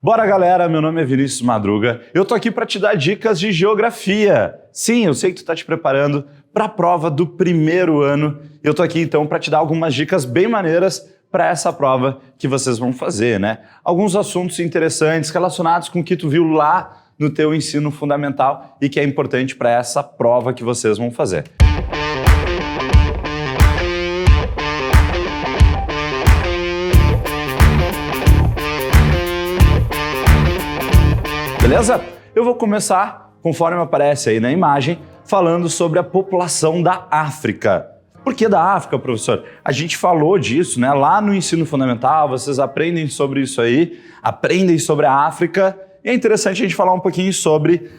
Bora, galera, meu nome é Vinícius Madruga, eu tô aqui para te dar dicas de geografia. Sim, eu sei que tu tá te preparando para a prova do primeiro ano. Eu tô aqui então para te dar algumas dicas bem maneiras para essa prova que vocês vão fazer, né? Alguns assuntos interessantes relacionados com o que tu viu lá no teu ensino fundamental e que é importante para essa prova que vocês vão fazer. Beleza? Eu vou começar, conforme aparece aí na imagem, falando sobre a população da África. Por que da África, professor? A gente falou disso, né? Lá no ensino fundamental, vocês aprendem sobre isso aí, aprendem sobre a África, e é interessante a gente falar um pouquinho sobre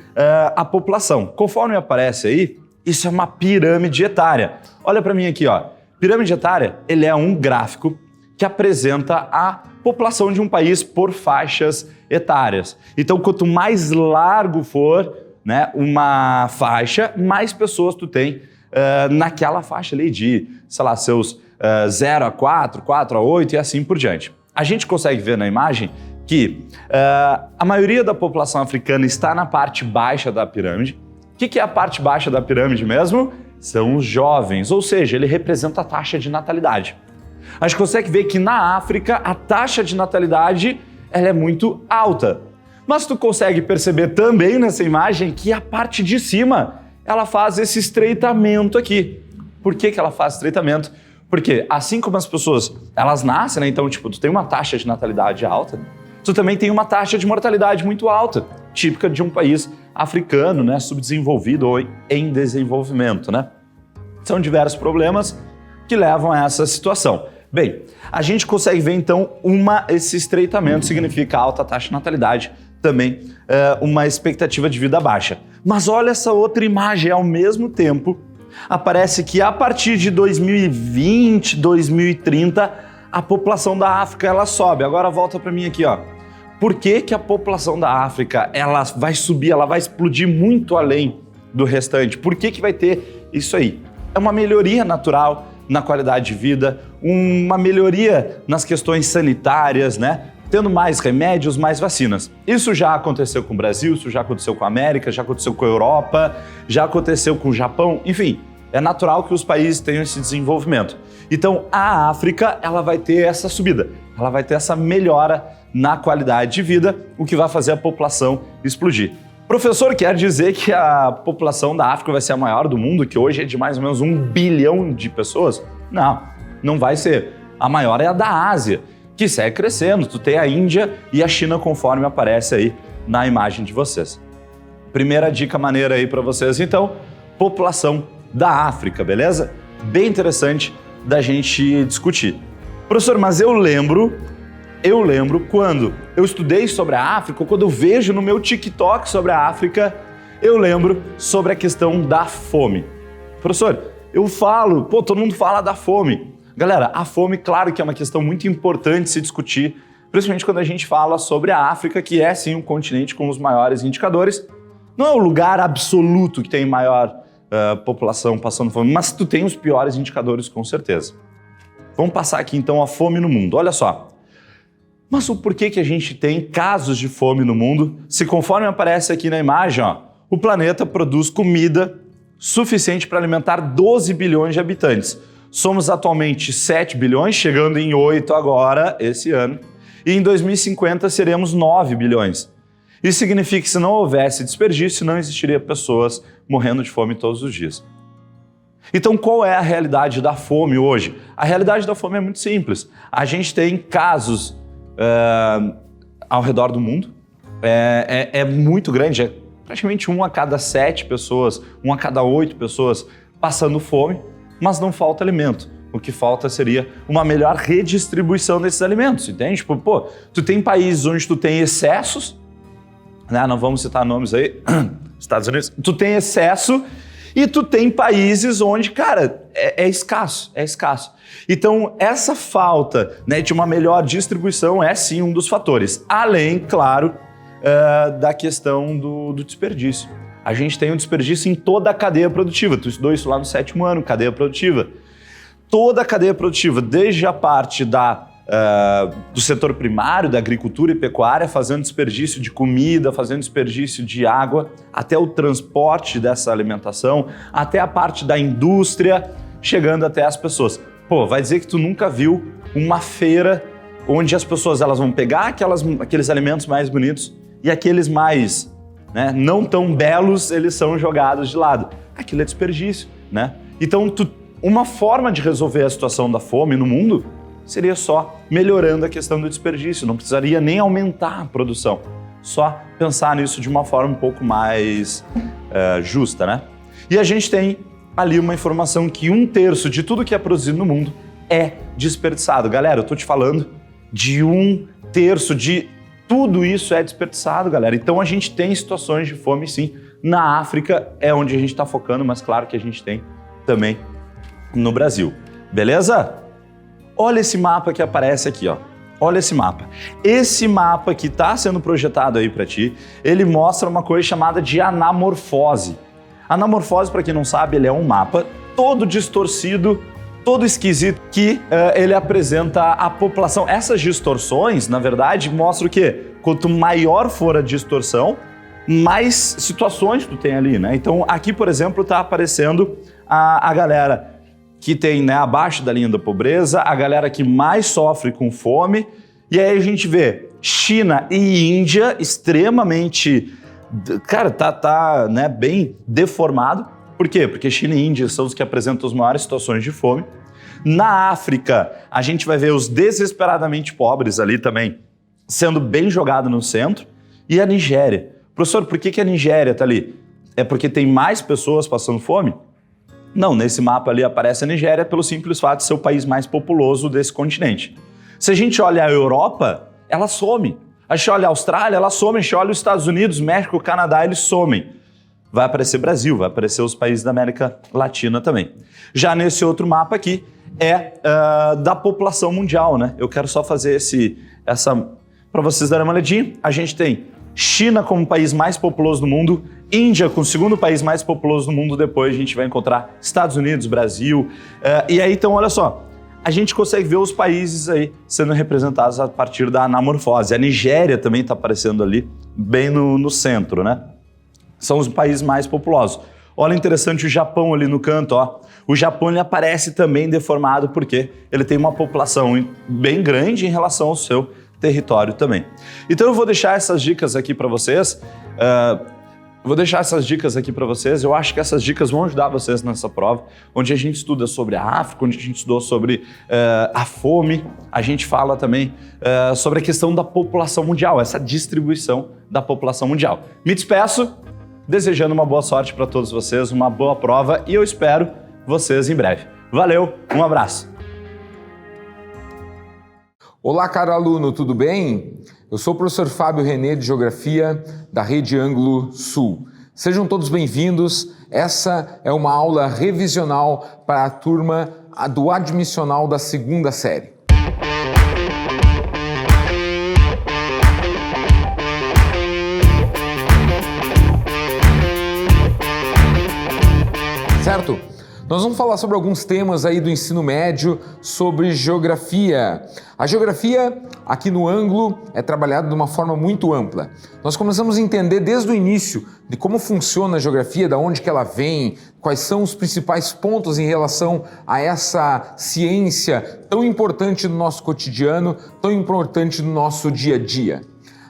a população. Conforme aparece aí, isso é uma pirâmide etária. Olha para mim aqui, ó. Pirâmide etária, ele é um gráfico que apresenta a população de um país por faixas etárias. Então, quanto mais largo for, né, uma faixa, mais pessoas tu tem naquela faixa ali de, sei lá, seus 0 a 4, 4 a 8 e assim por diante. A gente consegue ver na imagem que a maioria da população africana está na parte baixa da pirâmide. O que é a parte baixa da pirâmide mesmo? São os jovens, ou seja, ele representa a taxa de natalidade. A gente consegue ver que na África a taxa de natalidade ela é muito alta. Mas tu consegue perceber também nessa imagem que a parte de cima ela faz esse estreitamento aqui. Por que ela faz estreitamento? Porque assim como as pessoas elas nascem, né? Então tipo, tu tem uma taxa de natalidade alta, tu também tem uma taxa de mortalidade muito alta, típica de um país africano, né? Subdesenvolvido ou em desenvolvimento, né? São diversos problemas que levam a essa situação. Bem, a gente consegue ver então esse estreitamento significa alta taxa de natalidade, também uma expectativa de vida baixa. Mas olha essa outra imagem, ao mesmo tempo aparece que a partir de 2020, 2030, a população da África ela sobe. Agora volta para mim aqui, ó. Por que a população da África ela vai subir, ela vai explodir muito além do restante? Por que vai ter isso aí? É uma melhoria natural na qualidade de vida, uma melhoria nas questões sanitárias, né? Tendo mais remédios, mais vacinas. Isso já aconteceu com o Brasil, isso já aconteceu com a América, já aconteceu com a Europa, já aconteceu com o Japão, enfim, é natural que os países tenham esse desenvolvimento. Então, a África, ela vai ter essa subida, ela vai ter essa melhora na qualidade de vida, o que vai fazer a população explodir. Professor, quer dizer que a população da África vai ser a maior do mundo, que hoje é de mais ou menos 1 bilhão de pessoas? Não, não vai ser. A maior é a da Ásia, que segue crescendo. Tu tem a Índia e a China, conforme aparece aí na imagem de vocês. Primeira dica maneira aí para vocês, então, população da África, beleza? Bem interessante da gente discutir. Professor, mas eu lembro quando eu estudei sobre a África, quando eu vejo no meu TikTok sobre a África, eu lembro sobre a questão da fome. Professor, eu falo, todo mundo fala da fome. Galera, a fome, claro que é uma questão muito importante se discutir, principalmente quando a gente fala sobre a África, que é sim um continente com os maiores indicadores. Não é o lugar absoluto que tem maior população passando fome, mas tu tem os piores indicadores com certeza. Vamos passar aqui então a fome no mundo. Olha só. Mas o porquê que a gente tem casos de fome no mundo, se conforme aparece aqui na imagem, ó, o planeta produz comida suficiente para alimentar 12 bilhões de habitantes. Somos atualmente 7 bilhões, chegando em 8 agora, esse ano, e em 2050 seremos 9 bilhões. Isso significa que se não houvesse desperdício, não existiria pessoas morrendo de fome todos os dias. Então, qual é a realidade da fome hoje? A realidade da fome é muito simples. A gente tem casos ao redor do mundo, é muito grande, é praticamente 1 a cada 7 pessoas, 1 a cada 8 pessoas passando fome, mas não falta alimento. O que falta seria uma melhor redistribuição desses alimentos, entende? Tipo, tu tem países onde tu tem excessos, né? Não vamos citar nomes aí, Estados Unidos, tu tem excesso e tu tem países onde, cara, é escasso. Então, essa falta, né, de uma melhor distribuição é sim um dos fatores. Além, claro, da questão do desperdício. A gente tem um desperdício em toda a cadeia produtiva. Tu estudou isso lá no 7º ano, cadeia produtiva. Toda a cadeia produtiva, desde a parte da do setor primário, da agricultura e pecuária, fazendo desperdício de comida, fazendo desperdício de água, até o transporte dessa alimentação, até a parte da indústria, chegando até as pessoas. Pô, vai dizer que tu nunca viu uma feira onde as pessoas elas vão pegar aqueles alimentos mais bonitos e aqueles mais, né, não tão belos, eles são jogados de lado. Aquilo é desperdício, né? Então, uma forma de resolver a situação da fome no mundo seria só melhorando a questão do desperdício, não precisaria nem aumentar a produção, só pensar nisso de uma forma um pouco mais justa, né? E a gente tem ali uma informação que 1/3 de tudo que é produzido no mundo é desperdiçado. Galera, eu tô te falando de 1/3 de tudo isso é desperdiçado, galera. Então a gente tem situações de fome, sim. Na África é onde a gente está focando, mas claro que a gente tem também no Brasil. Beleza? Olha esse mapa que aparece aqui, ó. Olha esse mapa. Esse mapa que está sendo projetado aí para ti, ele mostra uma coisa chamada de anamorfose. Anamorfose, para quem não sabe, ele é um mapa todo distorcido, todo esquisito, que ele apresenta a população. Essas distorções, na verdade, mostram o quê? Quanto maior for a distorção, mais situações tu tem ali, né? Então, aqui, por exemplo, está aparecendo a galera que tem, né, abaixo da linha da pobreza, a galera que mais sofre com fome, e aí a gente vê China e Índia extremamente, cara, tá né, bem deformado. Por quê? Porque China e Índia são os que apresentam as maiores situações de fome. Na África, a gente vai ver os desesperadamente pobres ali também sendo bem jogado no centro. E a Nigéria. Professor, por que a Nigéria tá ali? É porque tem mais pessoas passando fome? Não, nesse mapa ali aparece a Nigéria pelo simples fato de ser o país mais populoso desse continente. Se a gente olha a Europa, ela some. A gente olha a Austrália, ela some. A gente olha os Estados Unidos, México, Canadá, eles somem. Vai aparecer Brasil, vai aparecer os países da América Latina também. Já nesse outro mapa aqui é da população mundial, né? Eu quero só fazer essa para vocês darem uma olhadinha. A gente tem China como o país mais populoso do mundo, Índia como o segundo país mais populoso do mundo, depois a gente vai encontrar Estados Unidos, Brasil, e aí então olha só, a gente consegue ver os países aí sendo representados a partir da anamorfose. A Nigéria também está aparecendo ali, bem no centro, né? São os países mais populosos. Olha interessante o Japão ali no canto, ó. O Japão ele aparece também deformado porque ele tem uma população bem grande em relação ao seu território também. Então eu vou deixar essas dicas aqui para vocês. Eu acho que essas dicas vão ajudar vocês nessa prova, onde a gente estuda sobre a África, onde a gente estudou sobre a fome, a gente fala também sobre a questão da população mundial, essa distribuição da população mundial. Me despeço, desejando uma boa sorte para todos vocês, uma boa prova e eu espero vocês em breve. Valeu, um abraço! Olá, caro aluno, tudo bem? Eu sou o professor Fábio René de Geografia da Rede Ângulo Sul. Sejam todos bem-vindos. Essa é uma aula revisional para a turma do admissional da 2ª série. Certo? Nós vamos falar sobre alguns temas aí do ensino médio, sobre geografia. A geografia, aqui no ângulo, é trabalhada de uma forma muito ampla. Nós começamos a entender desde o início de como funciona a geografia, de onde que ela vem, quais são os principais pontos em relação a essa ciência tão importante no nosso cotidiano, tão importante no nosso dia a dia.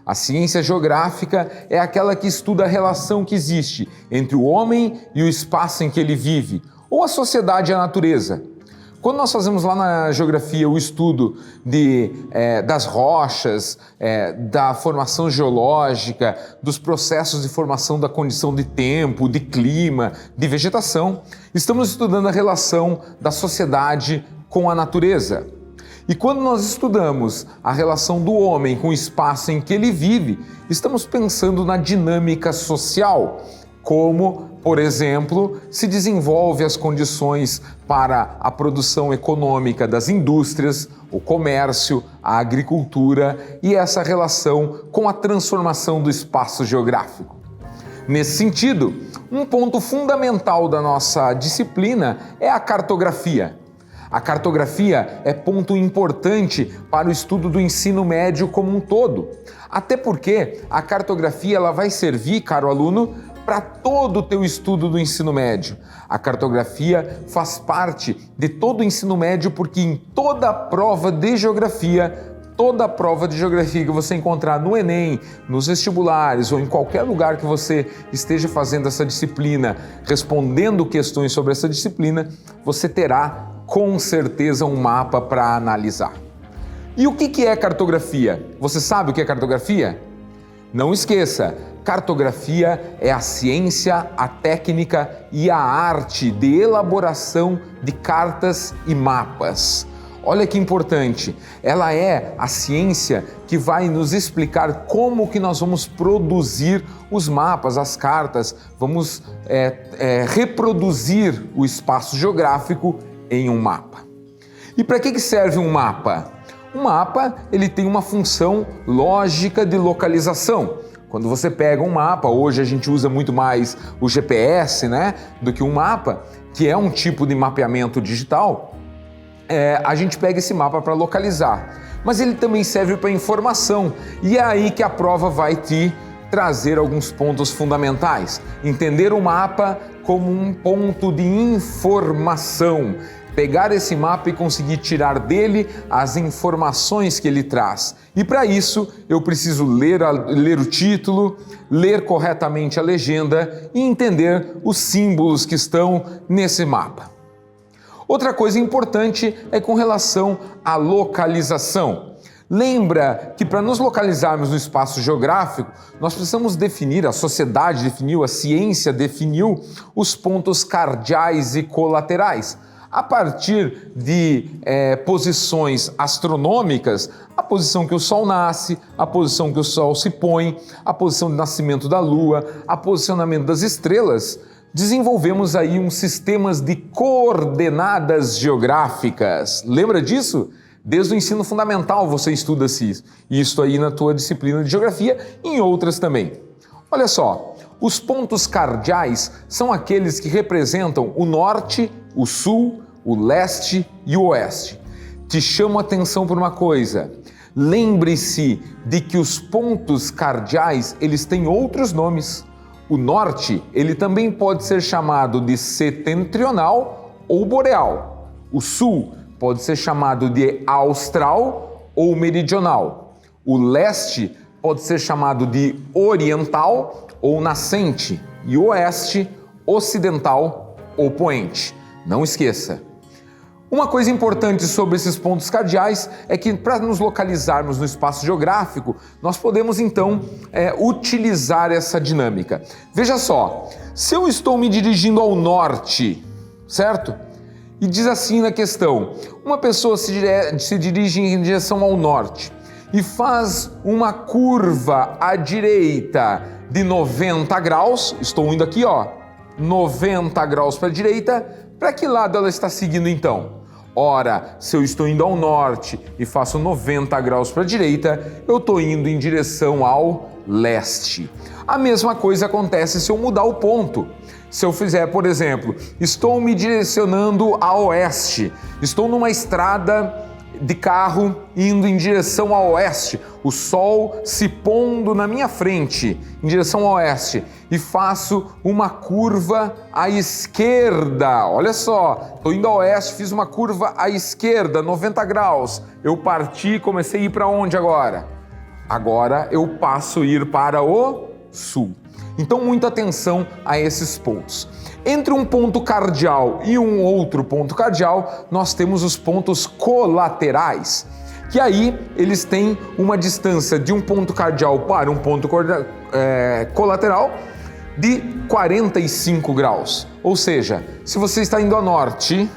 A ciência geográfica é aquela que estuda a relação que existe entre o homem e o espaço em que ele vive, ou a sociedade e a natureza. Quando nós fazemos lá na geografia o estudo das rochas, da formação geológica, dos processos de formação da condição de tempo, de clima, de vegetação, estamos estudando a relação da sociedade com a natureza. E quando nós estudamos a relação do homem com o espaço em que ele vive, estamos pensando na dinâmica social, como, por exemplo, se desenvolve as condições para a produção econômica das indústrias, o comércio, a agricultura e essa relação com a transformação do espaço geográfico. Nesse sentido, um ponto fundamental da nossa disciplina é a cartografia. A cartografia é ponto importante para o estudo do ensino médio como um todo. Até porque a cartografia ela vai servir, caro aluno, para todo o teu estudo do ensino médio. A cartografia faz parte de todo o ensino médio porque em toda prova de geografia que você encontrar no Enem, nos vestibulares ou em qualquer lugar que você esteja fazendo essa disciplina, respondendo questões sobre essa disciplina, você terá com certeza um mapa para analisar. E o que é cartografia? Você sabe o que é cartografia? Não esqueça, cartografia é a ciência, a técnica e a arte de elaboração de cartas e mapas. Olha que importante, ela é a ciência que vai nos explicar como que nós vamos produzir os mapas, as cartas, vamos reproduzir o espaço geográfico em um mapa. E para que serve um mapa? Um mapa ele tem uma função lógica de localização. Quando você pega um mapa, hoje a gente usa muito mais o GPS, do que um mapa, que é um tipo de mapeamento digital. A gente pega esse mapa para localizar, mas ele também serve para informação e é aí que a prova vai te trazer alguns pontos fundamentais. Entender o mapa como um ponto de informação, pegar esse mapa e conseguir tirar dele as informações que ele traz. E para isso eu preciso ler o título, ler corretamente a legenda e entender os símbolos que estão nesse mapa. Outra coisa importante é com relação à localização. Lembra que para nos localizarmos no espaço geográfico, nós precisamos definir, a sociedade definiu, a ciência definiu os pontos cardeais e colaterais. A partir de posições astronômicas, a posição que o Sol nasce, a posição que o Sol se põe, a posição de nascimento da Lua, a posicionamento das estrelas, desenvolvemos aí uns sistemas de coordenadas geográficas. Lembra disso? Desde o ensino fundamental você estuda isso aí na tua disciplina de geografia e em outras também. Olha só, os pontos cardeais são aqueles que representam o norte, o sul, o leste e o oeste. Te chamo a atenção por uma coisa. Lembre-se de que os pontos cardeais, eles têm outros nomes. O norte, ele também pode ser chamado de setentrional ou boreal. O sul pode ser chamado de austral ou meridional. O leste pode ser chamado de oriental ou nascente. E o oeste, ocidental ou poente. Não esqueça. Uma coisa importante sobre esses pontos cardeais é que para nos localizarmos no espaço geográfico, nós podemos então utilizar essa dinâmica. Veja só, se eu estou me dirigindo ao norte, certo? E diz assim na questão, uma pessoa se dirige em direção ao norte e faz uma curva à direita de 90 graus, estou indo aqui, 90 graus para a direita, para que lado ela está seguindo então? Ora, se eu estou indo ao norte e faço 90 graus para a direita, eu estou indo em direção ao leste. A mesma coisa acontece se eu mudar o ponto. Se eu fizer, por exemplo, estou me direcionando a oeste, estou numa estrada de carro indo em direção ao oeste, o sol se pondo na minha frente, em direção ao oeste, e faço uma curva à esquerda. Olha só, estou indo ao oeste, fiz uma curva à esquerda, 90 graus. Eu parti e comecei a ir para onde agora? Agora eu passo a ir para o sul. Então, muita atenção a esses pontos. Entre um ponto cardeal e um outro ponto cardeal, nós temos os pontos colaterais, que aí eles têm uma distância de um ponto cardeal para um ponto colateral de 45 graus. Ou seja, se você está indo a norte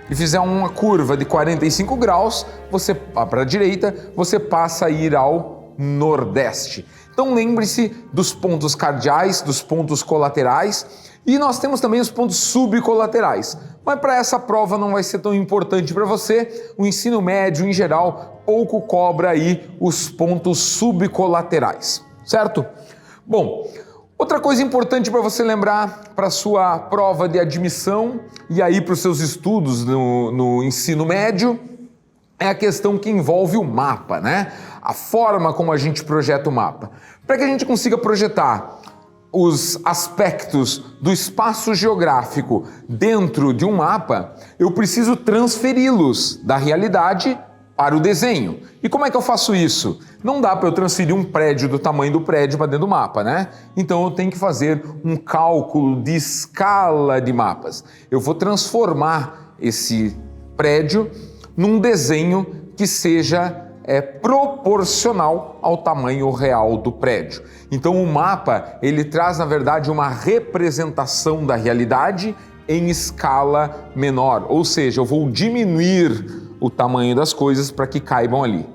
e fizer uma curva de 45 graus, você para a direita, você passa a ir ao nordeste. Então lembre-se dos pontos cardeais, dos pontos colaterais, e nós temos também os pontos subcolaterais. Mas para essa prova não vai ser tão importante para você, o ensino médio em geral pouco cobra aí os pontos subcolaterais, certo? Bom, Outra coisa importante para você lembrar para a sua prova de admissão e aí para os seus estudos no ensino médio é a questão que envolve o mapa, né? A forma como a gente projeta o mapa. Para que a gente consiga projetar os aspectos do espaço geográfico dentro de um mapa, eu preciso transferi-los da realidade para o desenho. E como é que eu faço isso? Não dá para eu transferir um prédio do tamanho do prédio para dentro do mapa, né? Então eu tenho que fazer um cálculo de escala de mapas. Eu vou transformar esse prédio num desenho que seja proporcional ao tamanho real do prédio. Então o mapa, ele traz na verdade uma representação da realidade em escala menor, ou seja, eu vou diminuir o tamanho das coisas para que caibam ali.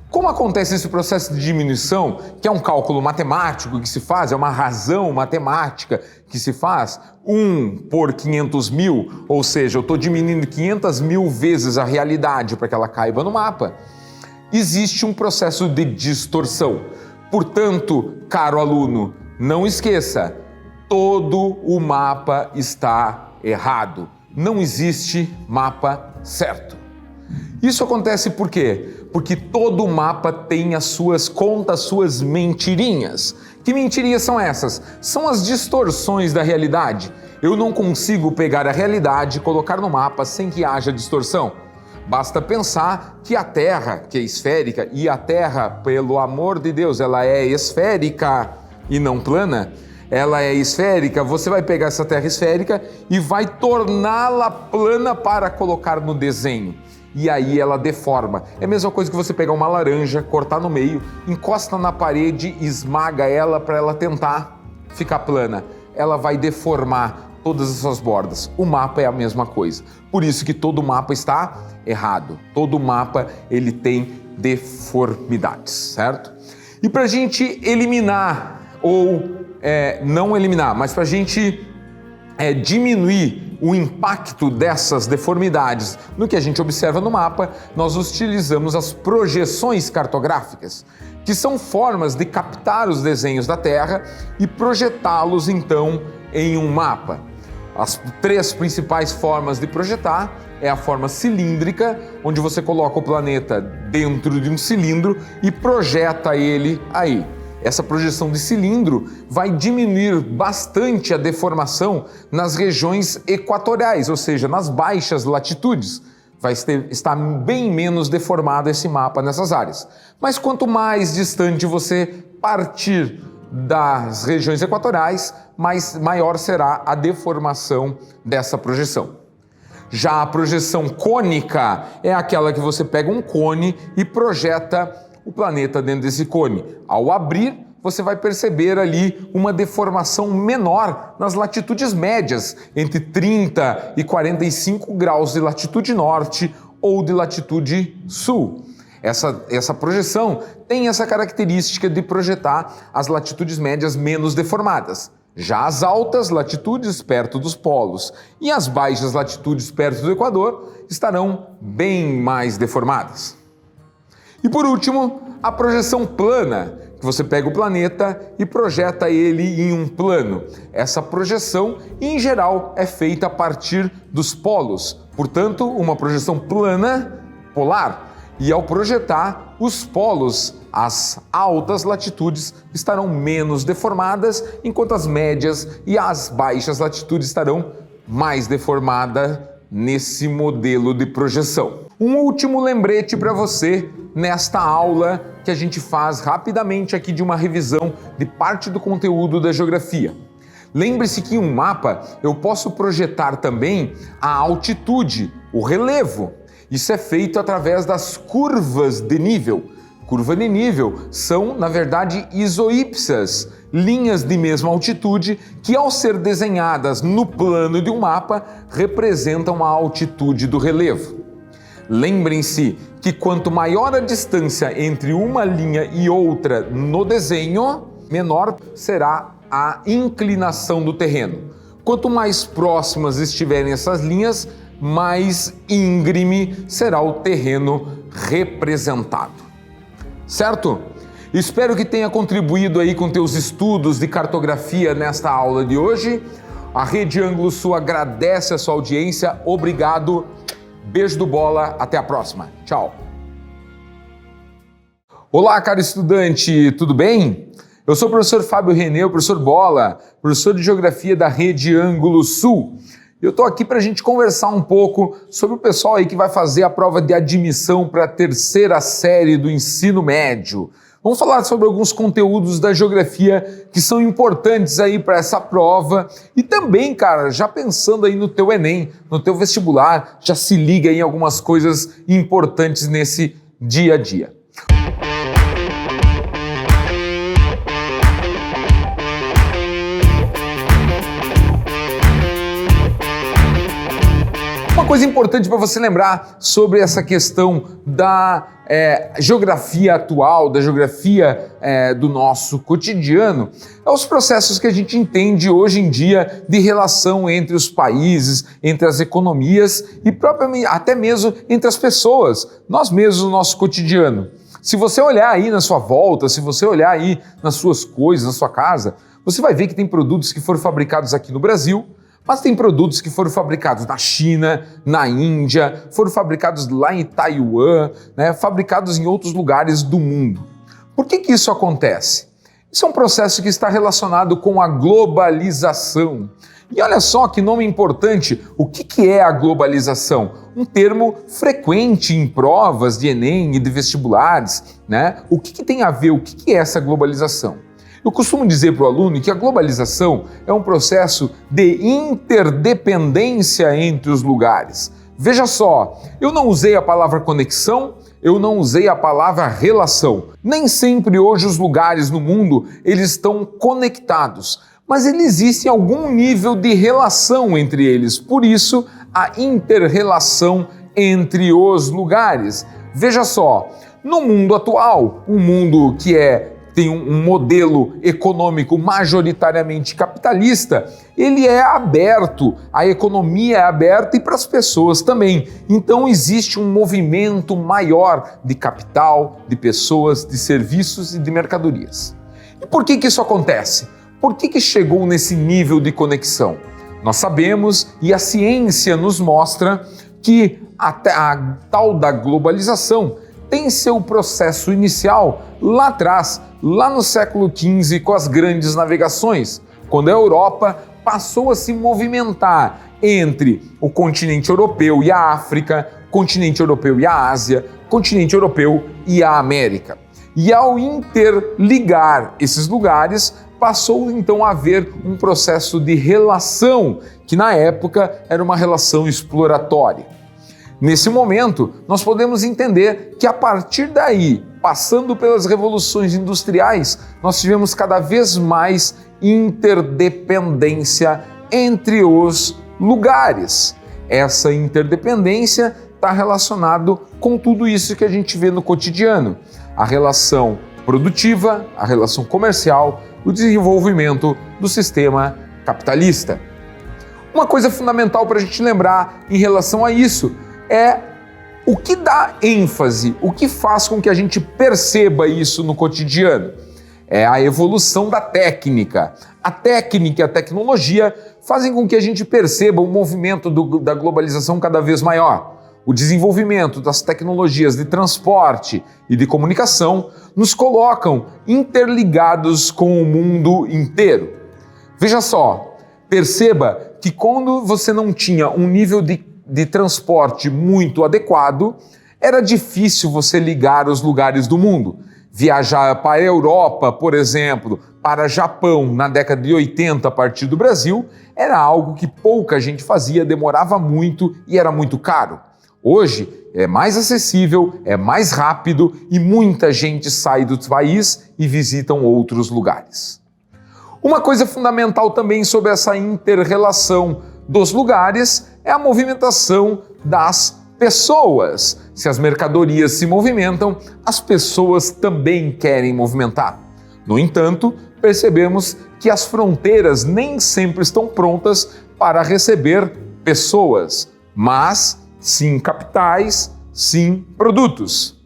Como acontece esse processo de diminuição, que é um cálculo matemático que se faz, é uma razão matemática que se faz, 1 por 500 mil, ou seja, eu estou diminuindo 500 mil vezes a realidade para que ela caiba no mapa, existe um processo de distorção. Portanto, caro aluno, não esqueça, todo o mapa está errado. Não existe mapa certo. Isso acontece por quê? Porque todo mapa tem as suas mentirinhas. Que mentirinhas são essas? São as distorções da realidade. Eu não consigo pegar a realidade e colocar no mapa sem que haja distorção. Basta pensar que a Terra, que é esférica, e a Terra, pelo amor de Deus, ela é esférica e não plana. Ela é esférica, você vai pegar essa Terra esférica e vai torná-la plana para colocar no desenho. E aí ela deforma. É a mesma coisa que você pegar uma laranja, cortar no meio, encosta na parede, esmaga ela para ela tentar ficar plana. Ela vai deformar todas as suas bordas. O mapa é a mesma coisa. Por isso que todo mapa está errado. Todo mapa ele tem deformidades, certo? E para a gente eliminar, ou não eliminar, mas para a gente diminuir o impacto dessas deformidades no que a gente observa no mapa, nós utilizamos as projeções cartográficas, que são formas de captar os desenhos da Terra e projetá-los então em um mapa. As 3 principais formas de projetar é a forma cilíndrica, onde você coloca o planeta dentro de um cilindro e projeta ele aí. Essa projeção de cilindro vai diminuir bastante a deformação nas regiões equatoriais, ou seja, nas baixas latitudes. Vai estar bem menos deformado esse mapa nessas áreas. Mas quanto mais distante você partir das regiões equatoriais, maior será a deformação dessa projeção. Já a projeção cônica é aquela que você pega um cone e projeta o planeta dentro desse cone. Ao abrir, você vai perceber ali uma deformação menor nas latitudes médias, entre 30 e 45 graus de latitude norte ou de latitude sul. Essa projeção tem essa característica de projetar as latitudes médias menos deformadas. Já as altas latitudes perto dos polos e as baixas latitudes perto do Equador estarão bem mais deformadas. E por último, a projeção plana, que você pega o planeta e projeta ele em um plano. Essa projeção, em geral, é feita a partir dos polos, portanto, uma projeção plana polar. E ao projetar, os polos, as altas latitudes, estarão menos deformadas, enquanto as médias e as baixas latitudes estarão mais deformadas nesse modelo de projeção. Um último lembrete para você nesta aula que a gente faz rapidamente aqui de uma revisão de parte do conteúdo da geografia. Lembre-se que em um mapa eu posso projetar também a altitude, o relevo. Isso é feito através das curvas de nível. Curva de nível são, na verdade, isoípsas, linhas de mesma altitude que, ao ser desenhadas no plano de um mapa, representam a altitude do relevo. Lembrem-se que quanto maior a distância entre uma linha e outra no desenho, menor será a inclinação do terreno. Quanto mais próximas estiverem essas linhas, mais íngreme será o terreno representado. Certo? Espero que tenha contribuído aí com teus estudos de cartografia nesta aula de hoje. A Rede Ângulo Sul agradece a sua audiência. Obrigado. Beijo do Bola. Até a próxima. Tchau. Olá, caro estudante. Tudo bem? Eu sou o professor Fábio Renê, o professor Bola, professor de Geografia da Rede Ângulo Sul. Eu estou aqui para a gente conversar um pouco sobre o pessoal aí que vai fazer a prova de admissão para a terceira série do ensino médio. Vamos falar sobre alguns conteúdos da geografia que são importantes aí para essa prova e também, cara, já pensando aí no teu Enem, no teu vestibular, já se liga em algumas coisas importantes nesse dia a dia. Uma coisa importante para você lembrar sobre essa questão da geografia atual, da geografia do nosso cotidiano, é os processos que a gente entende hoje em dia de relação entre os países, entre as economias e propriamente até mesmo entre as pessoas, nós mesmos no nosso cotidiano. Se você olhar aí na sua volta, se você olhar aí nas suas coisas, na sua casa, você vai ver que tem produtos que foram fabricados aqui no Brasil, mas tem produtos que foram fabricados na China, na Índia, foram fabricados lá em Taiwan, né, fabricados em outros lugares do mundo. Por que isso acontece? Isso é um processo que está relacionado com a globalização. E olha só que nome importante, o que é a globalização? Um termo frequente em provas de Enem e de vestibulares, né? O que tem a ver, o que é essa globalização? Eu costumo dizer para o aluno que a globalização é um processo de interdependência entre os lugares. Veja só, eu não usei a palavra conexão, eu não usei a palavra relação. Nem sempre hoje os lugares no mundo eles estão conectados, mas existe algum nível de relação entre eles. Por isso, a inter-relação entre os lugares. Veja só, no mundo atual, um mundo que tem um modelo econômico majoritariamente capitalista, ele é aberto, a economia é aberta e para as pessoas também. Então existe um movimento maior de capital, de pessoas, de serviços e de mercadorias. E por que isso acontece? Por que chegou nesse nível de conexão? Nós sabemos e a ciência nos mostra que a tal da globalização tem seu processo inicial lá atrás, lá no século XV, com as grandes navegações, quando a Europa passou a se movimentar entre o continente europeu e a África, continente europeu e a Ásia, continente europeu e a América. E ao interligar esses lugares, passou então a haver um processo de relação, que na época era uma relação exploratória. Nesse momento, nós podemos entender que a partir daí, passando pelas revoluções industriais, nós tivemos cada vez mais interdependência entre os lugares. Essa interdependência está relacionada com tudo isso que a gente vê no cotidiano. A relação produtiva, a relação comercial, o desenvolvimento do sistema capitalista. Uma coisa fundamental para a gente lembrar em relação a isso é o que dá ênfase, o que faz com que a gente perceba isso no cotidiano. É a evolução da técnica. A técnica e a tecnologia fazem com que a gente perceba o movimento da globalização cada vez maior. O desenvolvimento das tecnologias de transporte e de comunicação nos colocam interligados com o mundo inteiro. Veja só, perceba que quando você não tinha um nível de transporte muito adequado, era difícil você ligar os lugares do mundo. Viajar para a Europa, por exemplo, para Japão na década de 80 a partir do Brasil, era algo que pouca gente fazia, demorava muito e era muito caro. Hoje é mais acessível, é mais rápido e muita gente sai do país e visitam outros lugares. Uma coisa fundamental também sobre essa inter-relação dos lugares é a movimentação das pessoas. Se as mercadorias se movimentam, as pessoas também querem movimentar. No entanto, percebemos que as fronteiras nem sempre estão prontas para receber pessoas, mas sim capitais, sim produtos.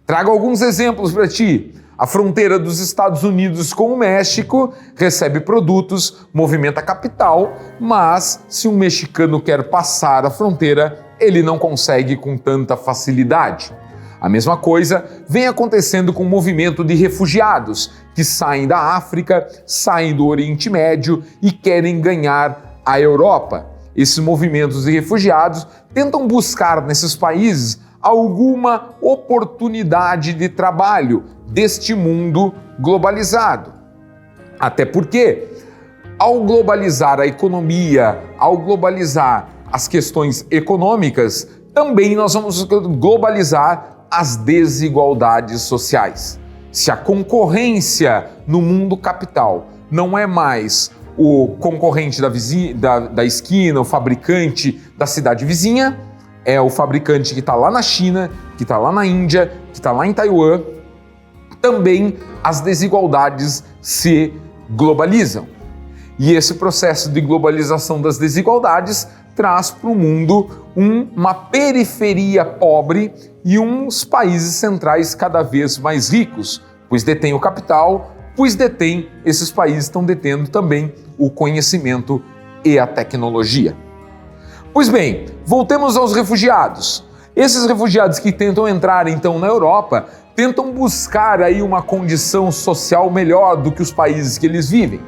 Trago alguns exemplos para ti. A fronteira dos Estados Unidos com o México recebe produtos, movimenta capital, mas se um mexicano quer passar a fronteira, ele não consegue com tanta facilidade. A mesma coisa vem acontecendo com o movimento de refugiados que saem da África, saem do Oriente Médio e querem ganhar a Europa. Esses movimentos de refugiados tentam buscar nesses países alguma oportunidade de trabalho deste mundo globalizado. Até porque, ao globalizar a economia, ao globalizar as questões econômicas, também nós vamos globalizar as desigualdades sociais. Se a concorrência no mundo capital não é mais o concorrente da esquina, o fabricante da cidade vizinha, é o fabricante que está lá na China, que está lá na Índia, que está lá em Taiwan, também as desigualdades se globalizam. E esse processo de globalização das desigualdades traz para o mundo uma periferia pobre e uns países centrais cada vez mais ricos, pois detêm o capital, pois esses países estão detendo também o conhecimento e a tecnologia. Pois bem, voltemos aos refugiados. Esses refugiados que tentam entrar então na Europa, tentam buscar aí uma condição social melhor do que os países que eles vivem.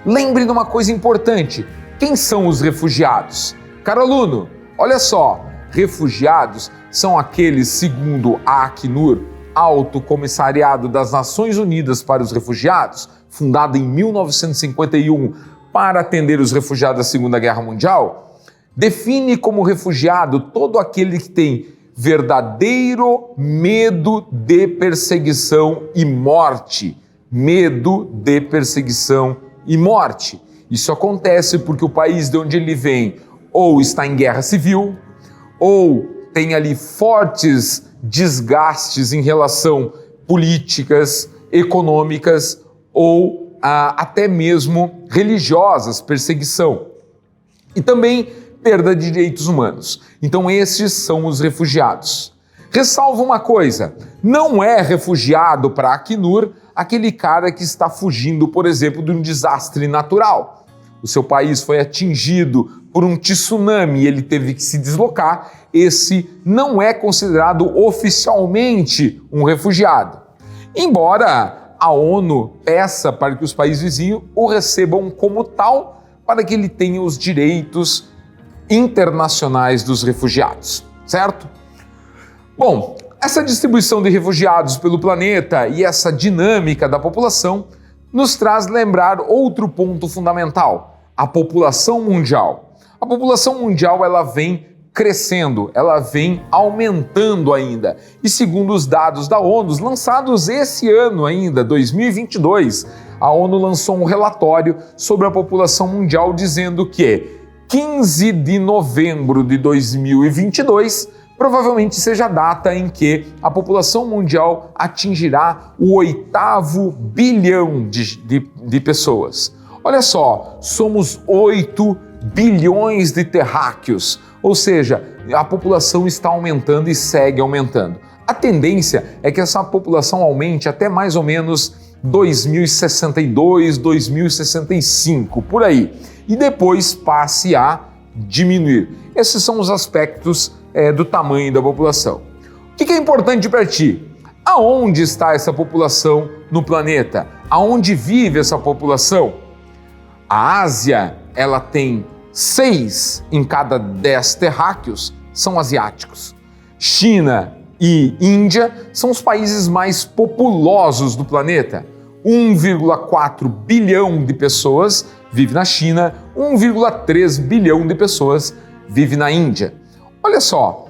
Lembre de uma coisa importante, quem são os refugiados? Caro aluno, olha só, refugiados são aqueles, segundo a Acnur, Alto Comissariado das Nações Unidas para os Refugiados, fundado em 1951 para atender os refugiados da Segunda Guerra Mundial, define como refugiado todo aquele que tem verdadeiro medo de perseguição e morte. Medo de perseguição e morte. Isso acontece porque o país de onde ele vem ou está em guerra civil, ou tem ali fortes desgastes em relação políticas, econômicas ou até mesmo religiosas, perseguição. E também perda de direitos humanos. Então esses são os refugiados. Ressalvo uma coisa, não é refugiado para a Acnur aquele cara que está fugindo, por exemplo, de um desastre natural. O seu país foi atingido por um tsunami e ele teve que se deslocar. Esse não é considerado oficialmente um refugiado. Embora a ONU peça para que os países vizinhos o recebam como tal, para que ele tenha os direitos internacionais dos refugiados, certo? Bom, essa distribuição de refugiados pelo planeta e essa dinâmica da população nos traz lembrar outro ponto fundamental, a população mundial. A população mundial ela vem crescendo, ela vem aumentando ainda. E segundo os dados da ONU, lançados esse ano ainda, 2022, a ONU lançou um relatório sobre a população mundial dizendo que 15 de novembro de 2022 provavelmente seja a data em que a população mundial atingirá o 8º bilhão de pessoas. Olha só, somos 8 bilhões de terráqueos, ou seja, a população está aumentando e segue aumentando. A tendência é que essa população aumente até mais ou menos 2062, 2065, por aí, e depois passe a diminuir. Esses são os aspectos do tamanho da população. O que é importante para ti? Aonde está essa população no planeta? Aonde vive essa população? A Ásia, ela tem 6 em cada 10 terráqueos são asiáticos. China e Índia são os países mais populosos do planeta. 1,4 bilhão de pessoas vive na China, 1,3 bilhão de pessoas vive na Índia. Olha só,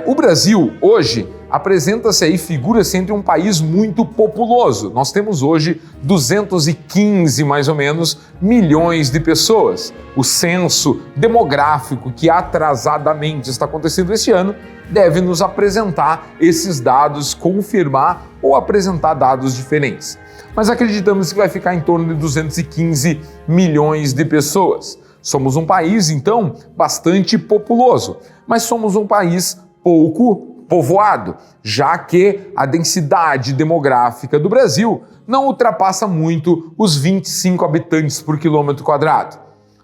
o Brasil hoje apresenta-se aí, figura-se entre um país muito populoso. Nós temos hoje 215, mais ou menos, milhões de pessoas. O censo demográfico que atrasadamente está acontecendo este ano deve nos apresentar esses dados, confirmar ou apresentar dados diferentes. Mas acreditamos que vai ficar em torno de 215 milhões de pessoas. Somos um país, então, bastante populoso, mas somos um país pouco povoado, já que a densidade demográfica do Brasil não ultrapassa muito os 25 habitantes por quilômetro quadrado.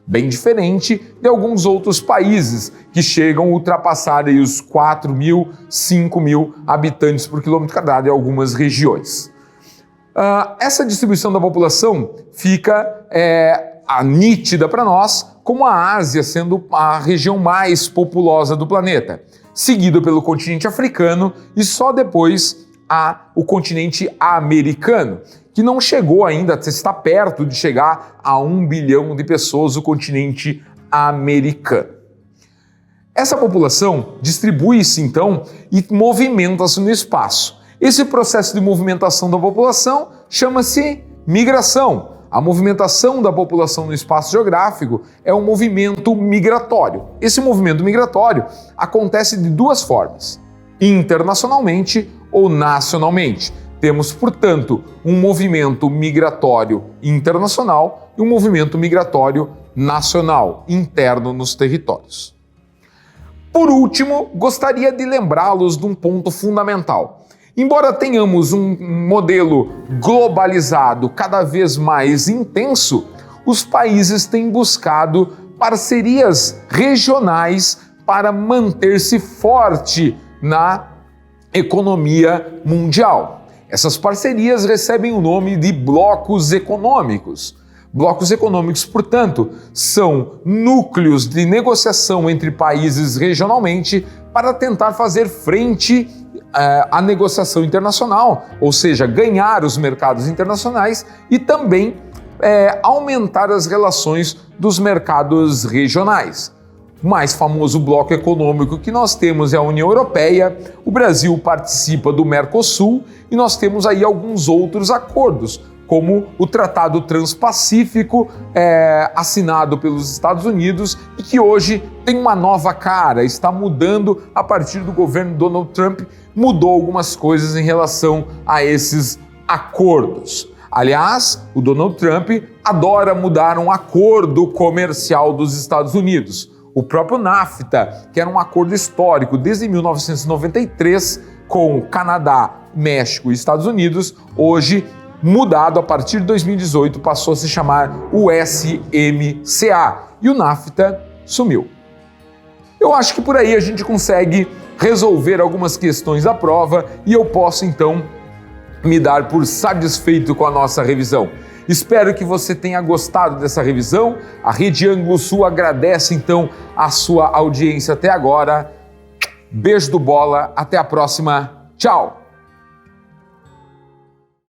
Bem diferente de alguns outros países que chegam a ultrapassar aí os 4.000, 5.000 habitantes por quilômetro quadrado em algumas regiões. Essa distribuição da população fica nítida para nós, como a Ásia sendo a região mais populosa do planeta, seguido pelo continente africano e só depois o continente americano, que não chegou ainda, está perto de chegar a 1 bilhão de pessoas, o continente americano. Essa população distribui-se então e movimenta-se no espaço. Esse processo de movimentação da população chama-se migração. A movimentação da população no espaço geográfico é um movimento migratório. Esse movimento migratório acontece de duas formas: internacionalmente ou nacionalmente. Temos, portanto, um movimento migratório internacional e um movimento migratório nacional, interno nos territórios. Por último, gostaria de lembrá-los de um ponto fundamental. Embora tenhamos um modelo globalizado cada vez mais intenso, os países têm buscado parcerias regionais para manter-se forte na economia mundial. Essas parcerias recebem o nome de blocos econômicos. Blocos econômicos, portanto, são núcleos de negociação entre países regionalmente para tentar fazer frente à negociação internacional, ou seja, ganhar os mercados internacionais e também aumentar as relações dos mercados regionais. O mais famoso bloco econômico que nós temos é a União Europeia, o Brasil participa do Mercosul e nós temos aí alguns outros acordos, como o Tratado Transpacífico, assinado pelos Estados Unidos e que hoje tem uma nova cara, está mudando a partir do governo Donald Trump, mudou algumas coisas em relação a esses acordos. Aliás, o Donald Trump adora mudar um acordo comercial dos Estados Unidos. O próprio NAFTA, que era um acordo histórico desde 1993 com Canadá, México e Estados Unidos, hoje mudado a partir de 2018, passou a se chamar USMCA e o NAFTA sumiu. Eu acho que por aí a gente consegue resolver algumas questões da prova e eu posso então me dar por satisfeito com a nossa revisão. Espero que você tenha gostado dessa revisão. A Rede Ângulo Sul agradece então a sua audiência até agora. Beijo do Bola, até a próxima. Tchau!